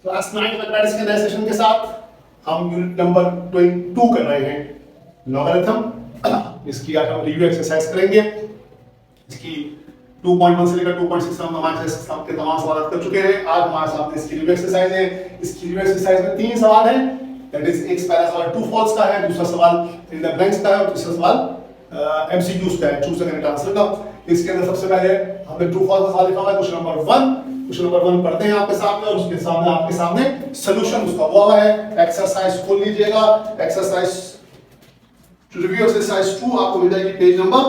Class 9 mathematics के नए session के साथ हम यूनिट नंबर 22 कर रहे हैं, लॉगरिथम। इसकी आज हम रिव्यू एक्सरसाइज करेंगे। इसकी 2.1 से लेकर 2.6 हम हमारे के तमाम सवाल कर चुके हैं। आज हमारे सामने इसकी रिव्यू एक्सरसाइज है। इसकी रिव्यू एक्सरसाइज में 3 सवाल हैं। दैट इज एक पहला सवाल ट्रू फॉल्स का है, दूसरा सवाल इन द ब्लैंक्स का है और तीसरा सवाल एमसीक्यूज का है, चूज द करेक्ट आंसर का। इसके अंदर सबसे पहले हमने ट्रू फॉल्स का सवाल लिखा हुआ है, क्वेश्चन नंबर 1। क्वेश्चन नंबर 1 पढ़ते हैं आपके सामने और उसके सामने आपके सामने सॉल्यूशन उसका हुआ है। एक्सरसाइज खोल लीजिएगा। एक्सरसाइज रिव्यू एक्सरसाइज 2 आपको मिल जाएगी पेज नंबर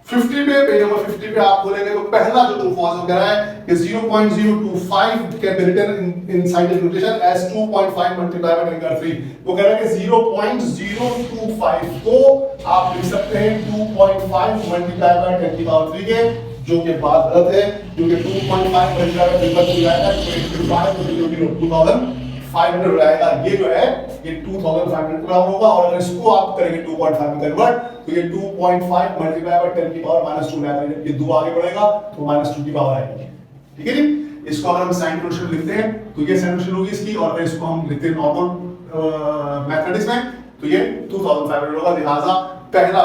50 पे। पेज नंबर 50 पे आप खोलेंगे तो पहला जो ट्रू फॉल्स कह रहा है कि 0.025 can be written inside the notation as 2.5 multiply by 10 का 3। वो कह रहा है कि 0.025 को आप लिख सकते हैं 2.5 मल्टीप्लाई बाय 10 की पावर 3 के, जो कि बात गलत है क्योंकि 2.5 मल्टीप्लाई बाय 10 का 3 आएगा 2500 हो जाएगा। ये जो है ये 2500 पूरा होगा और अगर इसको आप करेंगे 2.5 में कन्वर्ट तो ये 2.5 मल्टीप्लाई बाय 10 की पावर -2 आएगा। ये 2 आगे बढ़ेगा तो -2 की पावर आएगी। ठीक है जी। इसको अगर हम साइन कन्वर्शन लिखते हैं तो ये साइन कन्वर्शन होगी इसकी, और अगर इसको हम लिखते हैं नॉर्मल मैथमेटिक्स में तो ये 2500 होगा। लिहाजा पहला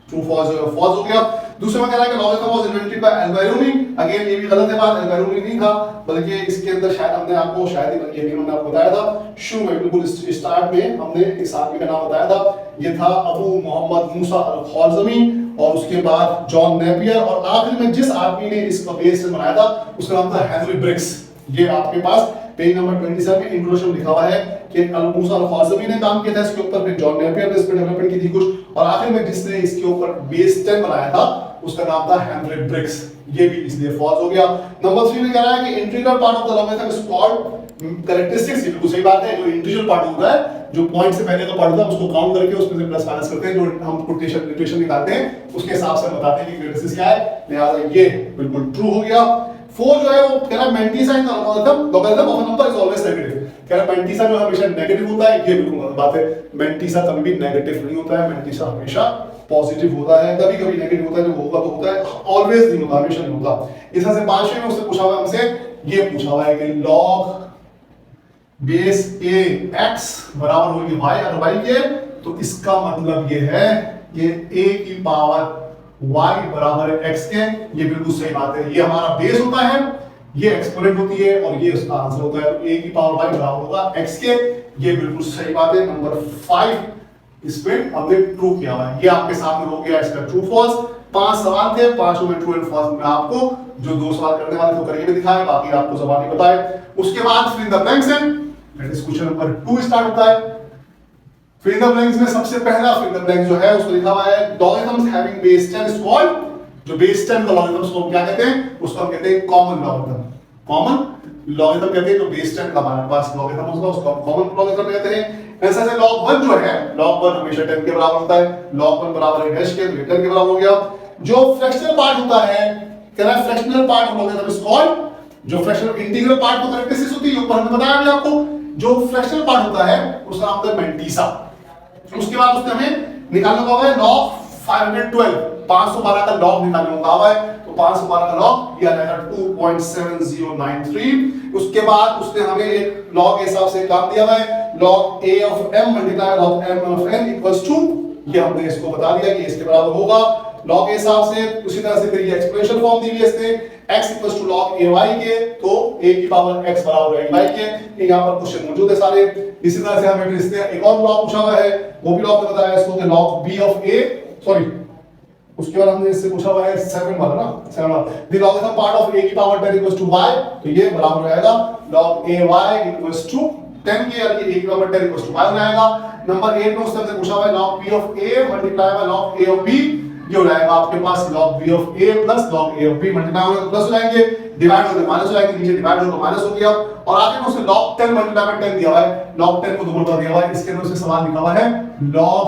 ट्रू फॉल्स हो गया। दूसरा में कह रहा है कि logarithm was invented by Albiruni. Again ये भी गलत है बात, एल्बायरोनी नहीं था बल्कि इसके अंदर शायद हमने आपको ये भी हमने आपको बताया था शुरू में, बिल्कुल स्टार्ट में हमने इस आदमी का नाम बताया था। ये था अबू मोहम्मद मूसा अल-ख्वारिज़मी और उसके बाद जॉन नेपियर और आखिर में जिस आदमी ने इसका बेस बनाया था उसका नाम था हेनरी ब्रिक्स। ये आपके पास पेज नंबर 27 में इंट्रोडक्शन लिखा हुआ है कि मूसा अल-ख्वारिज़मी ने काम किया था इसके ऊपर, फिर जॉन नेपियर ने इस पर डेवलपमेंट की थी कुछ, और आखिर में जिसने इसके ऊपर बेस 10 बनाया था उसका नाम था हेनरी ब्रिक्स। ये भी इसलिए फॉल्स हो गया। नंबर 3 में कह रहा है कि integral part of the logarithm is called characteristics. बिल्कुल सही बात है। जो इंटीग्रल पार्ट होता है, जो पॉइंट से पहले का पार्ट होता है उसको काउंट करके उसमें से प्लस माइनस करते हैं, जो हम इक्वेशन निकालते हैं उसके हिसाब से बताते हैं कि कैरेक्टरिस्टिक्स क्या है। लिहाजा ये बिल्कुल ट्रू हो गया। 4 जो है वो कह रहा है mantissa in logarithm of a number is always negative. कह रहा है मेंटिसा जो हमेशा नेगेटिव होता है, ये बिल्कुल गलत बात है। मेंटिसा कभी भी नेगेटिव नहीं होता है, मेंटिसा हमेशा पॉजिटिव होता है। कभी कभी नेगेटिव होता है, जो होगा तो होता है, ऑलवेज नहीं होता, हमेशा नहीं होता। इस तरह से 5वें में उससे पूछा हुआ है हमसे, ये पूछा हुआ है कि log बेस a x बराबर होगी y और y के, तो इसका मतलब ये है कि a की पावर y बराबर है x के। ये बिल्कुल सही बात है। ये हमारा बेस होता है, ये एक्सपोनेंट होती है और ये उसका आंसर होता है। तो a की पावर y बराबर होगा x के। ये बिल्कुल सही बात है। नंबर 5 इसमें हमने ट्रू किया हुआ है। ये आपके सामने हो गया इसका ट्रू फॉल्स। 5 सवाल थे, 5 में ट्रू एंड फॉल्स में आपको जो 2 सवाल करने वाले थे करके दिखाया, बाकी आपको जवाब नहीं बताए। उसके बाद फिल इन द ब्लैंक्स है, that is question number 2 start होता है। फिल इन द ब्लैंक्स में सबसे पहला फिल इन द ब्लैंक जो है उसको लिखा हुआ है logarithms having base 10 is called, जो बेस 10 का लॉगरिथम्स को क्या कहते हैं, उसको हम कहते हैं कॉमन लॉगरिथम। कॉमन लॉगरिथम कहते हैं जो बेस 10 का हमारे पास लॉगरिथम होगा उसको हम कॉमन लॉगरिथम कहते हैं। ऐसा से log 1 जो है, log 1 हमेशा 10 के बराबर होता है। log 1 बराबर है डैश के, तो 10 के बराबर हो गया। जो फ्रैक्शनल पार्ट होता है, कह रहा है fractional part of logarithm is called, जो फ्रैक्शनल इंटीग्रल पार्ट को कैरेक्टरिस्टिक्स होती है ऊपर हमने बताया अभी आपको, जो फ्रैक्शनल पार्ट होता है उसका नाम है मेंटिसा। उसके बाद उसने हमें निकालना होगा log 512, 512 का log निकालना होगा है, तो 512 का log ये आ जाएगा 2.7093। उसके बाद उसने हमें एक log के हिसाब से काम दिया हुआ है, log a of m multiply log m of n equals to, ये हमने इसको बता दिया कि इसके बराबर होगा log के हिसाब से। उसी तरह से फिर ये एक्सपोनेंशियल फॉर्म दी हुई है इसने, x equals to log ay के, तो a की पावर x बराबर है y के। ये यहां पर क्वेश्चन मौजूद है सारे। इसी तरह से हमें इसने एक और log पूछा हुआ है, वो भी log ने बताया इसको कि log b of a, sorry उसके बाद हमने इससे पूछा हुआ है 7 वाला ना, 7 वाला the logarithm part of a की पावर 10 इक्वल्स टू y, तो ये बराबर हो जाएगा log ay इक्वल्स टू 10 के, यानी a की पावर 10 इक्वल्स टू y हो जाएगा। नंबर 8 में उसने हमसे पूछा हुआ है log b of a multiply by log a of b, ये हो जाएगा आपके पास log b of a plus log a of b multiply होगा तो प्लस हो जाएंगे, डिवाइड होगा तो माइनस हो जाएंगे, नीचे डिवाइड होगा तो माइनस हो गया। और आखिर में उसने log 10 मल्टीप्लाई बाय 10 दिया हुआ है, log 10 को दोबारा कर दिया हुआ है। इसके अंदर उसने सवाल लिखा हुआ है log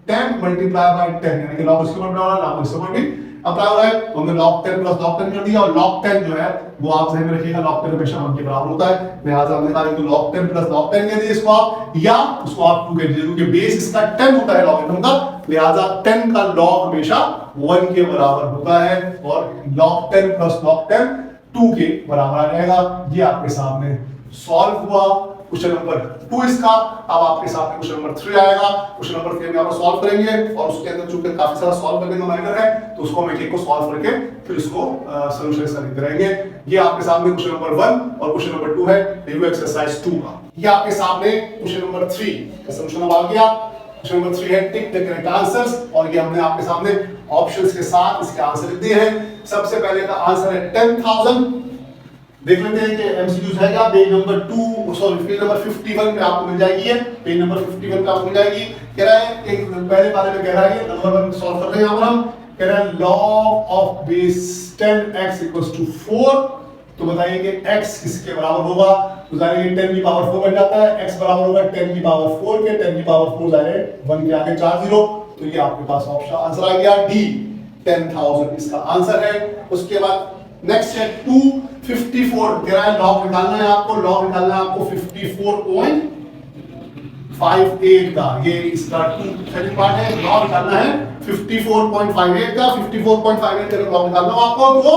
10 मल्टीप्लाई बाय 10, यानी कि log इसके ऊपर अप्लाई हो रहा है, log इसके ऊपर भी अप्लाई हो रहा है, तो हमने log 10 प्लस log 10 कर दिया। और log 10 जो है वो आप ध्यान में रखिएगा log 10 हमेशा 1 के बराबर होता है। लिहाजा हमने कहा कि log 10 प्लस log 10 कह दिए इसको आप, या उसको आप 2 कह दीजिए क्योंकि बेस इसका 10 होता है लॉगरिथम का। लिहाजा 10 का log हमेशा 1 के बराबर होता है और log 10 प्लस log 10 2 के बराबर आ जाएगा। ये आपके सामने सॉल्व हुआ क्वेश्चन नंबर 2 इसका। अब आपके सामने क्वेश्चन नंबर 3 आएगा। क्वेश्चन नंबर 3 में आप सॉल्व करेंगे और उसके अंदर चूंकि काफी सारा सॉल्व करने का मैटर है तो उसको हम एक-एक को सॉल्व करके फिर इसको सॉल्यूशन करते रहेंगे। ये आपके सामने क्वेश्चन नंबर 1 और क्वेश्चन नंबर 2 है रिव्यू एक्सरसाइज 2 का। ये आपके सामने क्वेश्चन नंबर 3 का सॉल्यूशन अब आ गया। क्वेश्चन नंबर 3 है टिक द करेक्ट आंसर्स और ये हमने आपके सामने ऑप्शंस के साथ इसके आंसर लिख दिए हैं। सबसे पहले का आंसर है 10,000। देख लेते हैं कि एमसीक्यूज है क्या। Page number 2 sorry page number 51 पे आपको मिल जाएगी। ये पेज नंबर 51 पे आपको मिल जाएगी। कह रहा है एक पहले वाले में कह रहा है नंबर 1 सॉल्व कर रहे हैं। यहाँ पर हम कह रहा है log of base 10x = 4। तो बताइए कि x किसके बराबर होगा। तो जानिए 10 की पावर 4 बन जाता है। x बराबर होगा 10 की पावर 4 के। 10 की पावर 4 जाए 1 के आगे 4 0। तो ये आपके पास ऑप्शन आंसर आ गया डी 10,000 इसका आंसर है। उसके बाद नेक्स्ट है 254। कह रहा है लॉग निकालना है आपको। लॉग निकालना है आपको 54.58 का। ये इसका 2 पार्ट है। लॉग निकालना है 54.58 का। 54.58 का लॉग निकालना हो आपको तो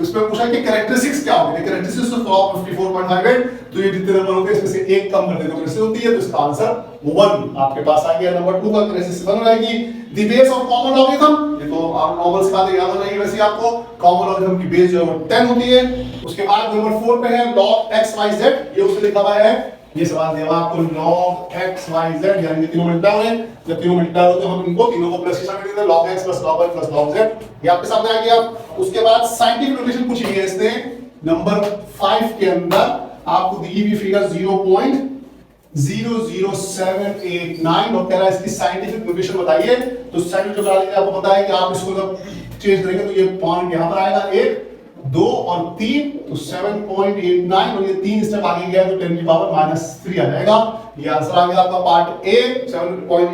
उसमें पूछा कि कैरेक्टरिस्टिक्स क्या होगी। कैरेक्टरिस्टिक्स ऑफ लॉग 54.58 तो ये जितने नंबर होंगे इसमें से एक कम कर देते हो कैसे होती है। तो इसका आंसर 1 आपके पास आ गया। नंबर 2 का कैरेक्टरिस्टिक्स बन जाएगी the base of common logarithm. ये तो आप नॉर्मल से बातें याद हो जाएगी वैसे आपको। कॉमन लॉगरिथम की बेस जो है वो 10 होती है। उसके बाद नंबर 4 पे है log x y z। ये उसने लिखा हुआ है। ये सवाल दिया हुआ आपको log x y z यानी तीनों मिलता है। जब तीनों मिलता है तो हम इनको तीनों को प्लस के साथ देते हैं log x + log y + log z। ये आपके सामने आ गया। उसके बाद साइंटिफिक नोटेशन पूछी है इसने नंबर 5 के अंदर आपको दी हुई फिगर 0.00789 और कह रहा है इसकी साइंटिफिक नोटेशन बताइए। तो साइंटिफिक नोटेशन आपको पता है कि आप इसको जब चेंज करेंगे तो ये पॉइंट यहां पर आएगा 1 2 और 3 तो 7.89 और ये 3 स्टेप आगे गया तो 10 की पावर -3 आ जाएगा। ये आंसर आ गया आपका पार्ट ए 7.89 ×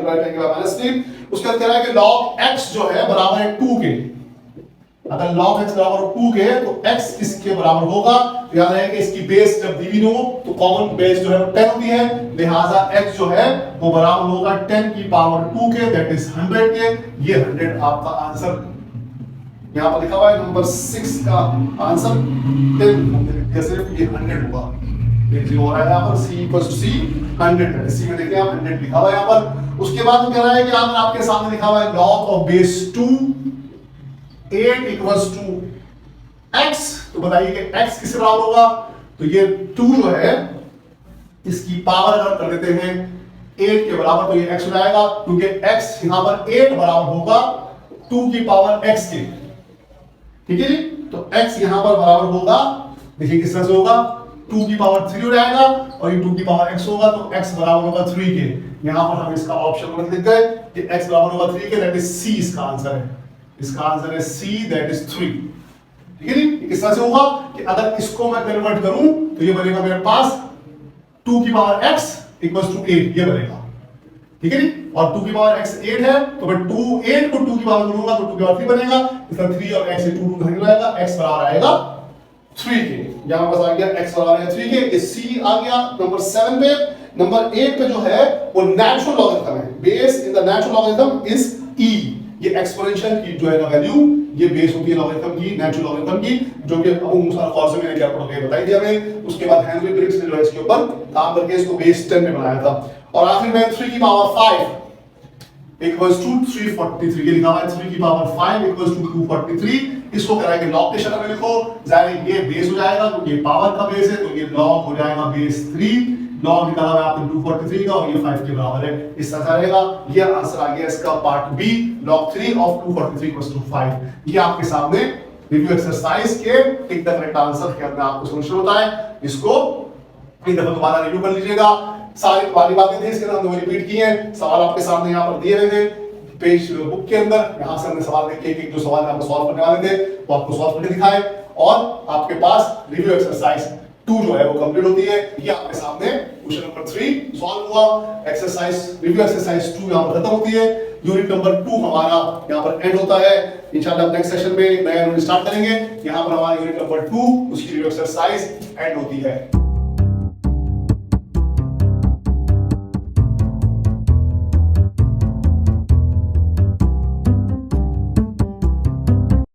10 की पावर -3। उसके बाद कह रहा है कि log x जो है बराबर है 2 के। अगर log x बराबर 2 के तो x किसके बराबर होगा। तो याद है कि इसकी बेस जब दी हो तो कॉमन बेस जो है वो 10 होती है। लिहाजा x जो है वो बराबर होगा 10 की पावर 2 के दैट इज 100 के। ये 100 आपका आंसर यहां पर लिखा हुआ है नंबर 6 का आंसर 10 जैसे ये 100 होगा। ये जो हो रहा है यहां पर c = c 100 है। c में देखिए आप 100 लिखा हुआ है यहां पर। उसके बाद वो कह रहा है कि अगर आपके सामने लिखा हुआ है log of base 2 8 = x तो बताइए कि x किससे बराबर होगा। तो ये 2 जो है इसकी पावर अगर कर देते हैं 8 के बराबर तो ये x हो जाएगा क्योंकि x यहां पर 8 बराबर होगा 2 की पावर x के। ठीक है जी। तो x यहां पर बराबर होगा देखिए किस तरह से होगा 2 की पावर 3 हो जाएगा और ये 2 की पावर x होगा तो x बराबर होगा 3 के। यहां पर हम इसका ऑप्शन नंबर लिख गए कि x बराबर होगा 3 के दैट इज c इसका आंसर है। इसका आंसर है c दैट इज 3। ठीक है जी। किस तरह से होगा कि अगर इसको मैं कन्वर्ट करूं तो ये बनेगा मेरे पास 2 की पावर x = 8 ये बनेगा। ठीक है जी। और 2 की पावर x 8 है तो मैं 8 को 2 की पावर करूंगा तो 2 की पावर 3 बनेगा। इसका 3 और x से 2 कैंसिल हो जाएगा। x बराबर आएगा 3 के। यहां पास आ गया x बराबर है 3 के। ये c आ गया नंबर 7 पे। नंबर 8 पे जो है वो नेचुरल लॉगरिथम है। Base in the natural logarithm is e। ये एक्सपोनेंशियल की जो है ना वैल्यू ये बेस होती है लॉगरिथम की नेचुरल लॉगरिथम की जो कि अनुसार कोर्स में क्या पढ़ोगे बताई दिया हमें। उसके बाद हेनरी ब्रिग्स ने जो है इसके ऊपर काम करके इसको बेस 10 में बनाया था। और आखिर में 3 की पावर 5 = 343 ये लिखा हुआ है 3 की पावर 5 = 243। इसको कह रहा है कि लॉग के शक्ल में लिखो। जाहिर ये बेस हो जाएगा क्योंकि ये पावर का बेस है तो ये लॉग हो जाएगा बेस 3। लॉग निकाला हुआ है आपने 243 का और ये 5 के बराबर है। इस तरह से आएगा। ये आंसर आ गया इसका पार्ट बी log 3 of 243 = 5। ये आपके सामने रिव्यू एक्सरसाइज के टिक द करेक्ट आंसर के हमने आपको सॉल्यूशन बताया। इसको एक दफा दोबारा रिव्यू कर लीजिएगा। सारी वाली बातें थी इसके अंदर हमने रिपीट की हैं। सवाल आपके सामने यहां पर दिए हुए थे पेज बुक के अंदर। यहां से हमने सवाल देखे एक जो सवाल आपको सॉल्व करने वाले थे वो आपको सॉल्व करके दिखाए और आपके पास रिव्यू एक्सरसाइज 2 जो है वो कंप्लीट होती है। ये आपके सामने क्वेश्चन नंबर 3 सॉल्व हुआ। एक्सरसाइज रिव्यू एक्सरसाइज 2 यहां पर खत्म होती है। यूनिट नंबर 2 हमारा यहां पर एंड होता है। इंशाल्लाह नेक्स्ट सेशन में नया यूनिट स्टार्ट करेंगे। यहां पर हमारा यूनिट नंबर 2 उसकी रिव्यू एक्सरसाइज एंड होती है।